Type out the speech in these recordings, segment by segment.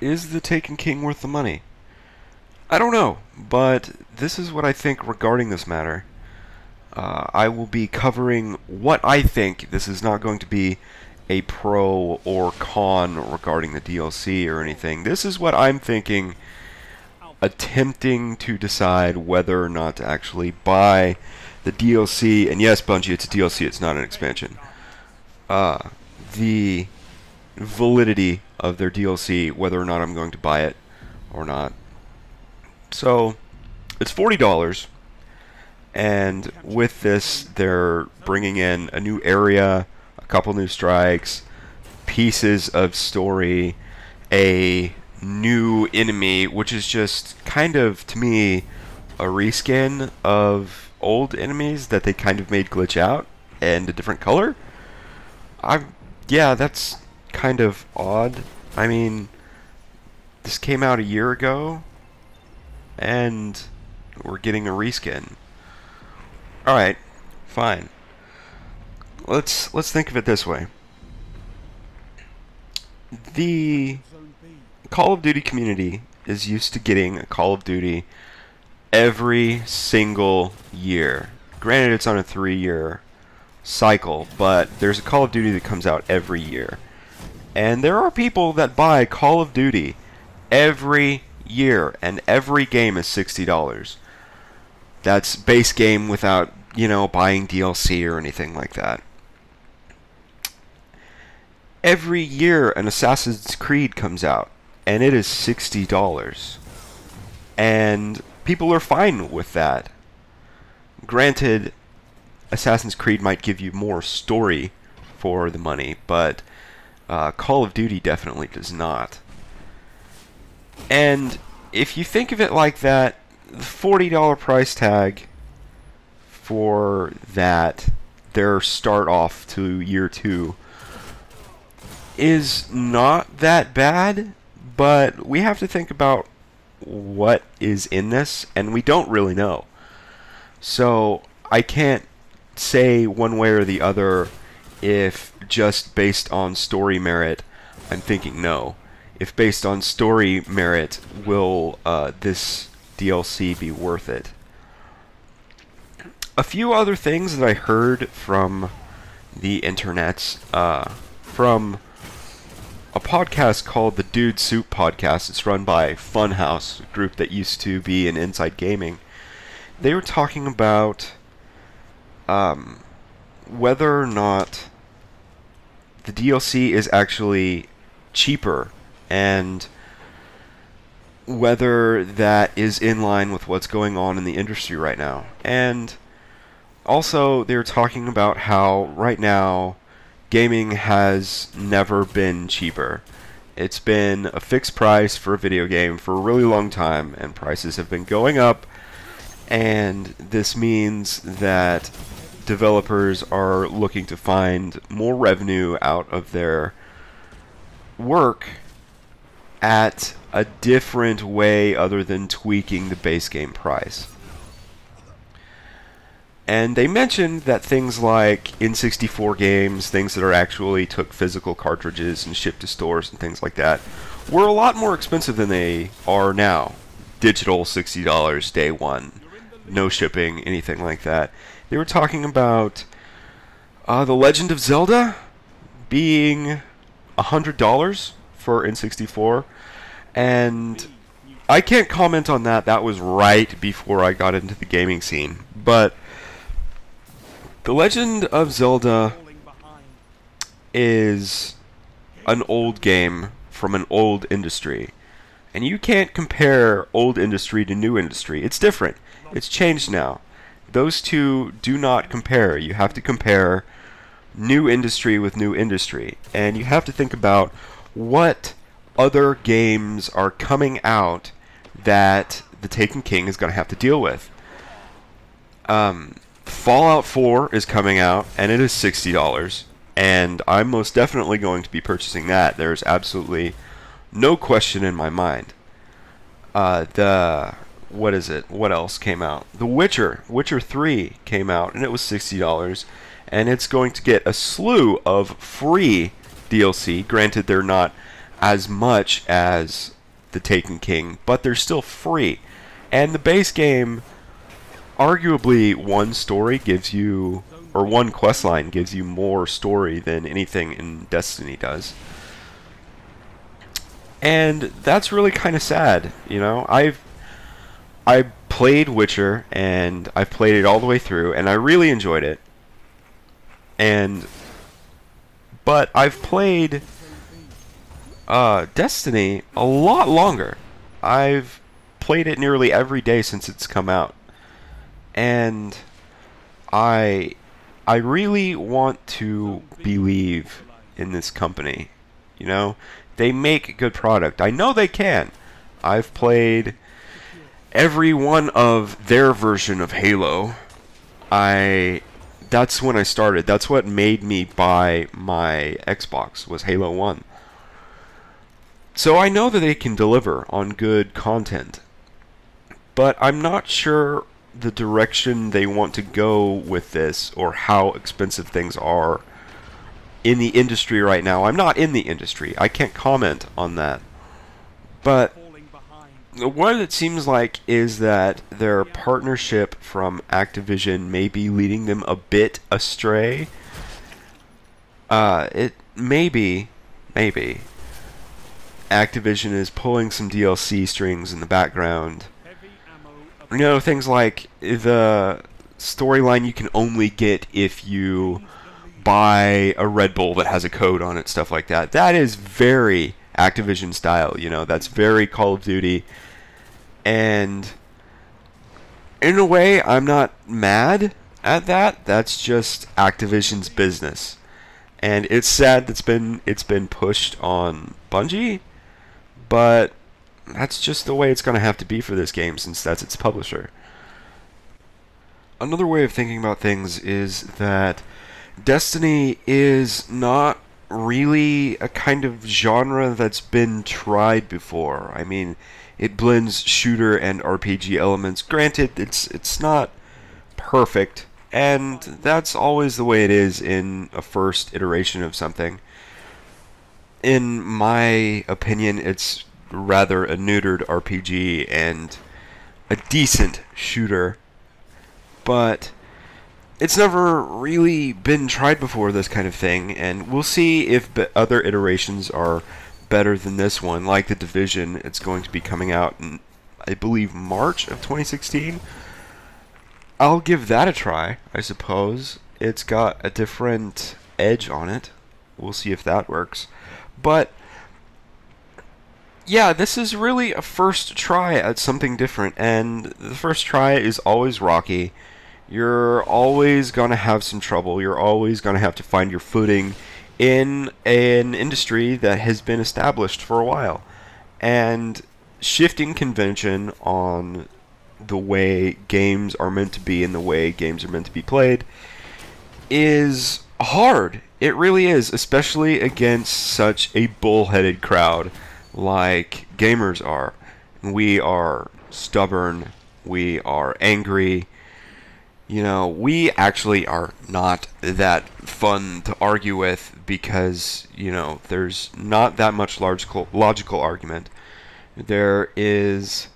Is the Taken King worth the money? I don't know, but this is what I think regarding this matter. I will be covering what I think. This is not going to be a pro or con regarding the DLC or anything. This is what I'm thinking, attempting to decide whether or not to actually buy the DLC. And yes, Bungie, it's a DLC, it's not an expansion. The validity of their DLC, whether or not I'm going to buy it or not. So, it's $40. And with this, they're bringing in a new area, a couple new strikes, pieces of story, a new enemy, which is just kind of, to me, a reskin of old enemies that they kind of made glitch out and a different color. Yeah, that's kind of odd. I mean, this came out a year ago, and we're getting a reskin. Alright, fine. Let's think of it this way. The Call of Duty community is used to getting a Call of Duty every single year. Granted, it's on a 3-year cycle, but there's a Call of Duty that comes out every year. And there are people that buy Call of Duty every year, and every game is $60. That's base game without, buying DLC or anything like that. Every year an Assassin's Creed comes out, and it is $60. And people are fine with that. Granted, Assassin's Creed might give you more story for the money, but Call of Duty definitely does not. And if you think of it like that, the $40 price tag for that, their start off to year 2, is not that bad, but we have to think about what is in this, and we don't really know. So I can't say one way or the other if just based on story merit I'm thinking no. If based on story merit, will this DLC be worth it? A few other things that I heard from the internets, from a podcast called the Dude Soup Podcast. It's run by Funhouse, a group that used to be in Inside Gaming. They were talking about whether or not the DLC is actually cheaper, and whether that is in line with what's going on in the industry right now. And also, they're talking about how right now gaming has never been cheaper. It's been a fixed price for a video game for a really long time, and prices have been going up, and this means that developers are looking to find more revenue out of their work at a different way other than tweaking the base game price. And they mentioned that things like N64 games, things that are actually took physical cartridges and shipped to stores and things like that, were a lot more expensive than they are now. Digital, $60 day one, no shipping, anything like that. They were talking about The Legend of Zelda being $100 for N64, and I can't comment on that. That was right before I got into the gaming scene. But The Legend of Zelda is an old game from an old industry, and you can't compare old industry to new industry. It's different. It's changed now. Those two do not compare. You have to compare new industry with new industry, and you have to think about what other games are coming out that the Taken King is going to have to deal with. Fallout 4 is coming out, and it is $60, and I'm most definitely going to be purchasing that. There's absolutely no question in my mind. What is it? What else came out? The Witcher 3 came out, and it was $60, and it's going to get a slew of free DLC. Granted, they're not as much as the Taken King, but they're still free. And the base game, arguably one story gives you, or one questline gives you more story than anything in Destiny does. And that's really kind of sad, you know. I played Witcher, and I've played it all the way through, and I really enjoyed it. But I've played Destiny a lot longer. I've played it nearly every day since it's come out, and I really want to believe in this company. You know, they make good product. I know they can. I've played every one of their version of Halo. That's when I started. That's what made me buy my Xbox, was Halo 1. So I know that they can deliver on good content. But I'm not sure the direction they want to go with this, or how expensive things are in the industry right now. I'm not in the industry. I can't comment on that. But what it seems like is that their partnership from Activision may be leading them a bit astray. It maybe Activision is pulling some DLC strings in the background. You know, things like the storyline you can only get if you buy a Red Bull that has a code on it, stuff like that. That is very Activision style, you know, that's very Call of Duty. And in a way, I'm not mad at that. That's just Activision's business. And it's sad that it's been pushed on Bungie, but that's just the way it's going to have to be for this game, since that's its publisher. Another way of thinking about things is that Destiny is not really a kind of genre that's been tried before. I mean, it blends shooter and RPG elements. Granted, it's not perfect, and that's always the way it is in a first iteration of something. In my opinion, it's rather a neutered RPG and a decent shooter, but it's never really been tried before, this kind of thing, and we'll see if other iterations are better than this one. Like The Division, it's going to be coming out in, I believe, March of 2016. I'll give that a try, I suppose. It's got a different edge on it. We'll see if that works. But yeah, this is really a first try at something different, and the first try is always rocky. You're always going to have some trouble. You're always going to have to find your footing in an industry that has been established for a while. And shifting convention on the way games are meant to be and the way games are meant to be played is hard. It really is, especially against such a bullheaded crowd like gamers are. We are stubborn. We are angry. You know, we actually are not that fun to argue with because, you know, there's not that much logical argument. There is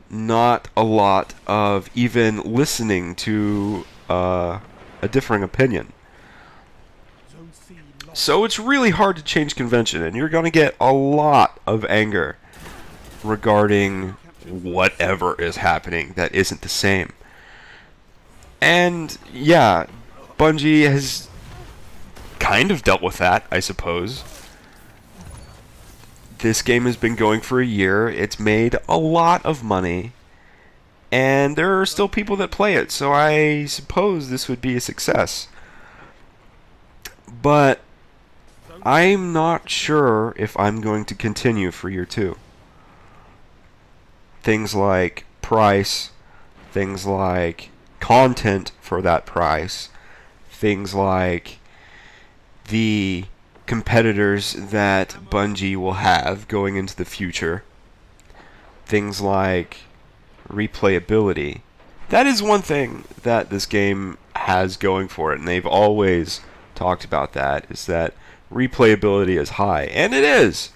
not a lot of even listening to a differing opinion. So it's really hard to change convention, and you're going to get a lot of anger regarding whatever is happening that isn't the same. And yeah, Bungie has kind of dealt with that, I suppose. This game has been going for a year. It's made a lot of money, and there are still people that play it, so I suppose this would be a success. But I'm not sure if I'm going to continue for year 2. Things like price, things like content for that price, things like the competitors that Bungie will have going into the future, things like replayability. That is one thing that this game has going for it, and they've always talked about that, is that replayability is high, and it is.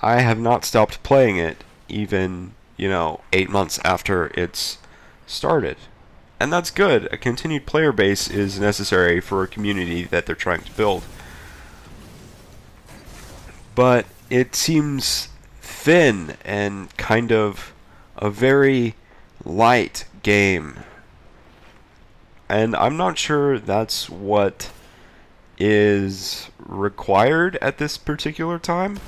I have not stopped playing it even, 8 months after it's started. And that's good. A continued player base is necessary for a community that they're trying to build. But it seems thin and kind of a very light game. And I'm not sure that's what is required at this particular time.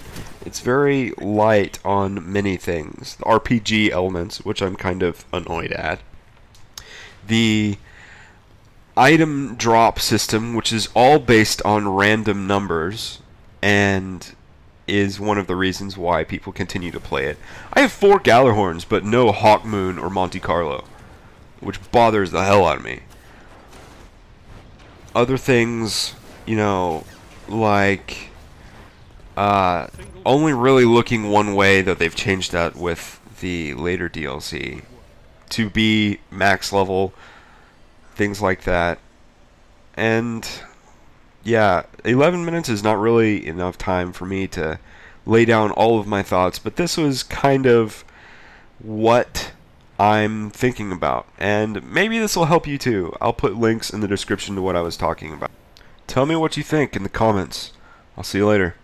It's very light on many things. The RPG elements, which I'm kind of annoyed at. The item drop system, which is all based on random numbers, and is one of the reasons why people continue to play it. I have 4 Gallarhorns, but no Hawkmoon or Monte Carlo, which bothers the hell out of me. Other things, like only really looking one way, though they've changed that with the later DLC, to be max level, things like that. And yeah, 11 minutes is not really enough time for me to lay down all of my thoughts, but this was kind of what I'm thinking about, and maybe this will help you too. I'll put links in the description to what I was talking about. Tell me what you think in the comments. I'll see you later.